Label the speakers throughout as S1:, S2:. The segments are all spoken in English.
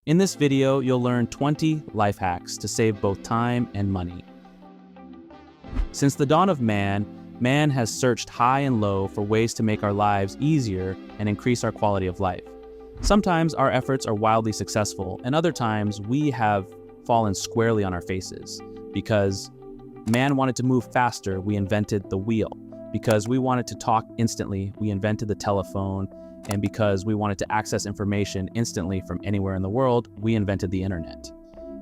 S1: In this video, you'll learn 20 life hacks to save both time and money. Since the dawn of man has searched high and low for ways to make our lives easier and increase our quality of life. Sometimes our efforts are wildly successful, and other times we have fallen squarely on our faces. Because man wanted to move faster, we invented the wheel. Because we wanted to talk instantly, we invented the telephone. And because we wanted to access information instantly from anywhere in the world, we invented the internet.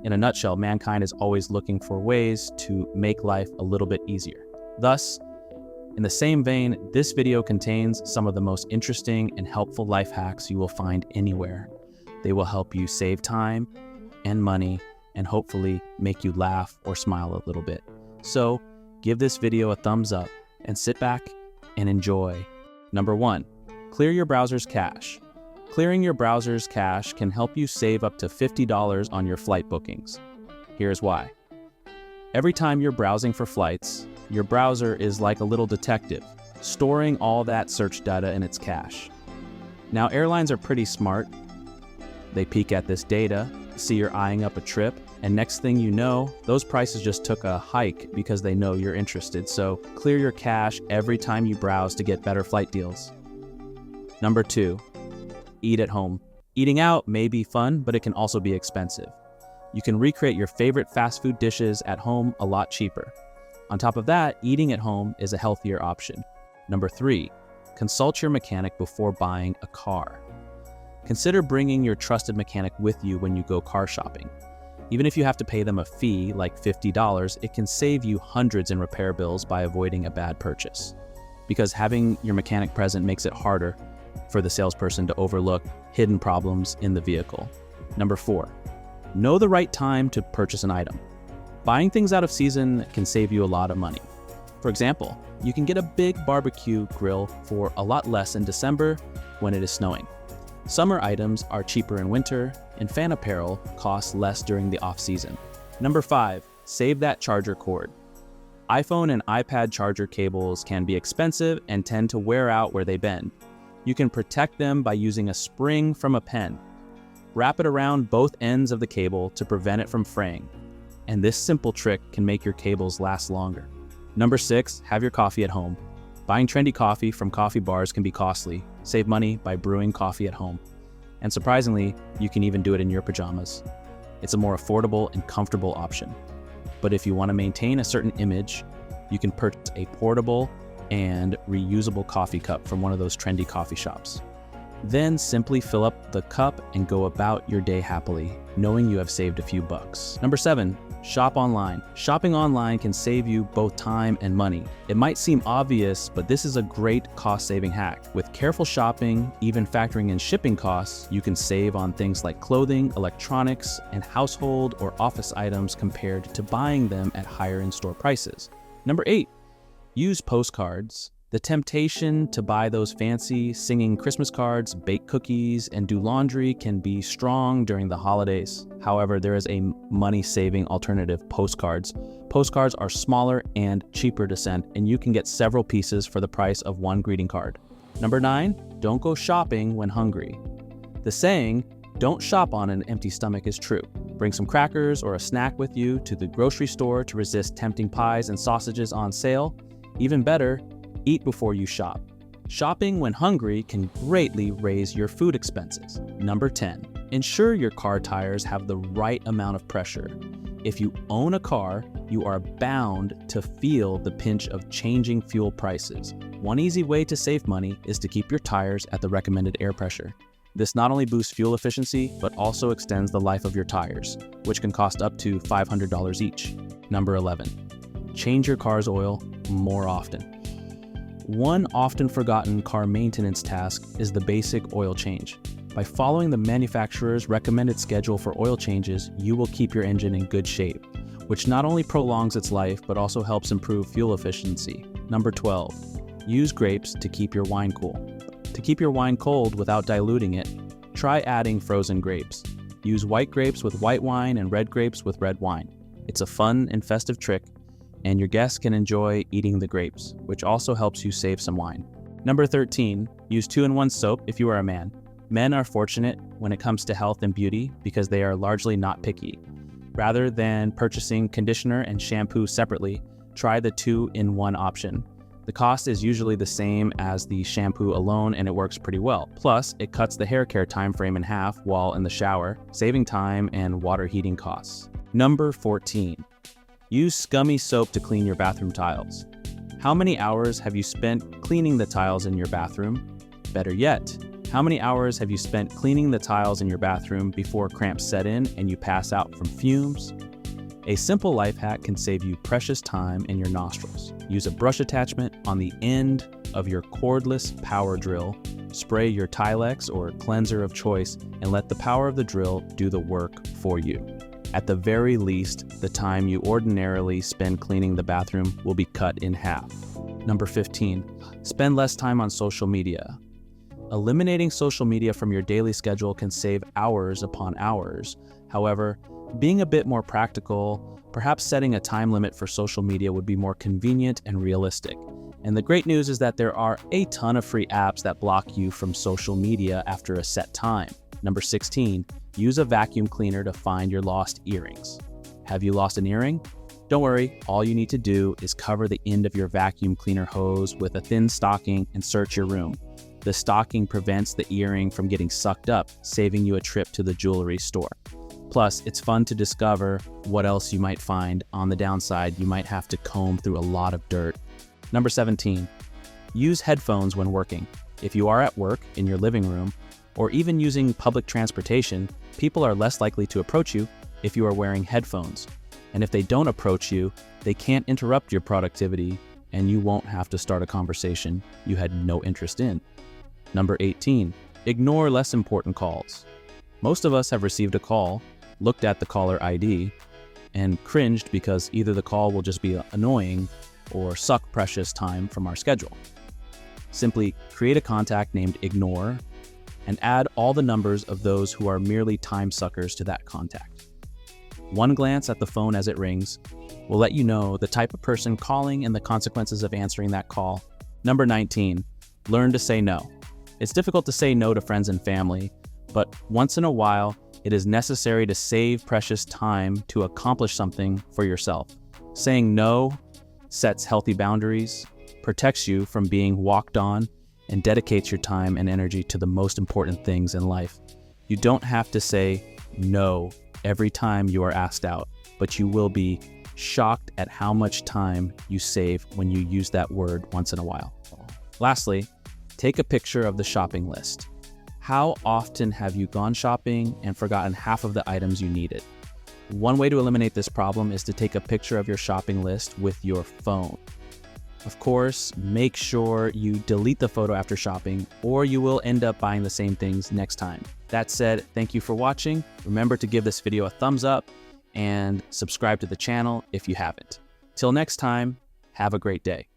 S1: In a nutshell, mankind is always looking for ways to make life a little bit easier. Thus, in the same vein, this video contains some of the most interesting and helpful life hacks you will find anywhere. They will help you save time and money and hopefully make you laugh or smile a little bit. So give this video a thumbs up and sit back and enjoy. Number 1, clear your browser's cache. Clearing your browser's cache can help you save up to $50 on your flight bookings. Here's why. Every time you're browsing for flights, your browser is like a little detective, storing all that search data in its cache. Now, airlines are pretty smart. They peek at this data, see you're eyeing up a trip, and next thing you know, those prices just took a hike because they know you're interested. So clear your cache every time you browse to get better flight deals. Number 2, eat at home. Eating out may be fun, but it can also be expensive. You can recreate your favorite fast food dishes at home a lot cheaper. On top of that, eating at home is a healthier option. Number 3, consult your mechanic before buying a car. Consider bringing your trusted mechanic with you when you go car shopping. Even if you have to pay them a fee like $50, it can save you hundreds in repair bills by avoiding a bad purchase. Because having your mechanic present makes it harder for the salesperson to overlook hidden problems in the vehicle. Number 4, know the right time to purchase an item. Buying things out of season can save you a lot of money. For example, you can get a big barbecue grill for a lot less in December when it is snowing. Summer items are cheaper in winter, and fan apparel costs less during the off-season. Number 5, save that charger cord. iPhone and iPad charger cables can be expensive and tend to wear out where they bend. You can protect them by using a spring from a pen. Wrap it around both ends of the cable to prevent it from fraying. And this simple trick can make your cables last longer. Number 6, have your coffee at home. Buying trendy coffee from coffee bars can be costly. Save money by brewing coffee at home. And surprisingly, you can even do it in your pajamas. It's a more affordable and comfortable option. But if you want to maintain a certain image, you can purchase a portable and reusable coffee cup from one of those trendy coffee shops. Then simply fill up the cup and go about your day happily, knowing you have saved a few bucks. Number 7, shop online. Shopping online can save you both time and money. It might seem obvious, but this is a great cost-saving hack. With careful shopping, even factoring in shipping costs, you can save on things like clothing, electronics, and household or office items compared to buying them at higher in-store prices. Number 8, use postcards. The temptation to buy those fancy singing Christmas cards, bake cookies, and do laundry can be strong during the holidays. However, there is a money-saving alternative: postcards. Postcards are smaller and cheaper to send, and you can get several pieces for the price of one greeting card. Number 9, don't go shopping when hungry. The saying, "Don't shop on an empty stomach," is true. Bring some crackers or a snack with you to the grocery store to resist tempting pies and sausages on sale. Even better, eat before you shop. Shopping when hungry can greatly raise your food expenses. Number 10, ensure your car tires have the right amount of pressure. If you own a car, you are bound to feel the pinch of changing fuel prices. One easy way to save money is to keep your tires at the recommended air pressure. This not only boosts fuel efficiency, but also extends the life of your tires, which can cost up to $500 each. Number 11, change your car's oil more often. One often forgotten car maintenance task is the basic oil change. By following the manufacturer's recommended schedule for oil changes, you will keep your engine in good shape, which not only prolongs its life, but also helps improve fuel efficiency. Number 12, use grapes to keep your wine cool. To keep your wine cold without diluting it, try adding frozen grapes. Use white grapes with white wine and red grapes with red wine. It's a fun and festive trick, and your guests can enjoy eating the grapes, which also helps you save some wine. Number 13, use 2-in-1 soap if you are a man. Men are fortunate when it comes to health and beauty because they are largely not picky. Rather than purchasing conditioner and shampoo separately, try the 2-in-1 option. The cost is usually the same as the shampoo alone and it works pretty well. Plus, it cuts the hair care time frame in half while in the shower, saving time and water heating costs. Number 14. Use Scummy Soap to clean your bathroom tiles. How many hours have you spent cleaning the tiles in your bathroom? Better yet, how many hours have you spent cleaning the tiles in your bathroom before cramps set in and you pass out from fumes? A simple life hack can save you precious time in your nostrils. Use a brush attachment on the end of your cordless power drill, spray your Tilex or cleanser of choice, and let the power of the drill do the work for you. At the very least, the time you ordinarily spend cleaning the bathroom will be cut in half. Number 15, spend less time on social media. Eliminating social media from your daily schedule can save hours upon hours. However, being a bit more practical, perhaps setting a time limit for social media would be more convenient and realistic. And the great news is that there are a ton of free apps that block you from social media after a set time. Number 16, use a vacuum cleaner to find your lost earrings. Have you lost an earring? Don't worry, all you need to do is cover the end of your vacuum cleaner hose with a thin stocking and search your room. The stocking prevents the earring from getting sucked up, saving you a trip to the jewelry store. Plus, it's fun to discover what else you might find. On the downside, you might have to comb through a lot of dirt. Number 17, use headphones when working. If you are at work, in your living room, or even using public transportation, people are less likely to approach you if you are wearing headphones. And if they don't approach you, they can't interrupt your productivity and you won't have to start a conversation you had no interest in. Number 18, ignore less important calls. Most of us have received a call, looked at the caller ID, and cringed because either the call will just be annoying or suck precious time from our schedule. Simply create a contact named Ignore and add all the numbers of those who are merely time suckers to that contact. One glance at the phone as it rings will let you know the type of person calling and the consequences of answering that call. Number 19, learn to say no. It's difficult to say no to friends and family, but once in a while, it is necessary to save precious time to accomplish something for yourself. Saying no sets healthy boundaries, protects you from being walked on, and dedicates your time and energy to the most important things in life. You don't have to say no every time you are asked out, but you will be shocked at how much time you save when you use that word once in a while. Lastly, take a picture of the shopping list. How often have you gone shopping and forgotten half of the items you needed? One way to eliminate this problem is to take a picture of your shopping list with your phone. Of course, make sure you delete the photo after shopping, or you will end up buying the same things next time. That said, thank you for watching. Remember to give this video a thumbs up and subscribe to the channel if you haven't. Till next time, have a great day.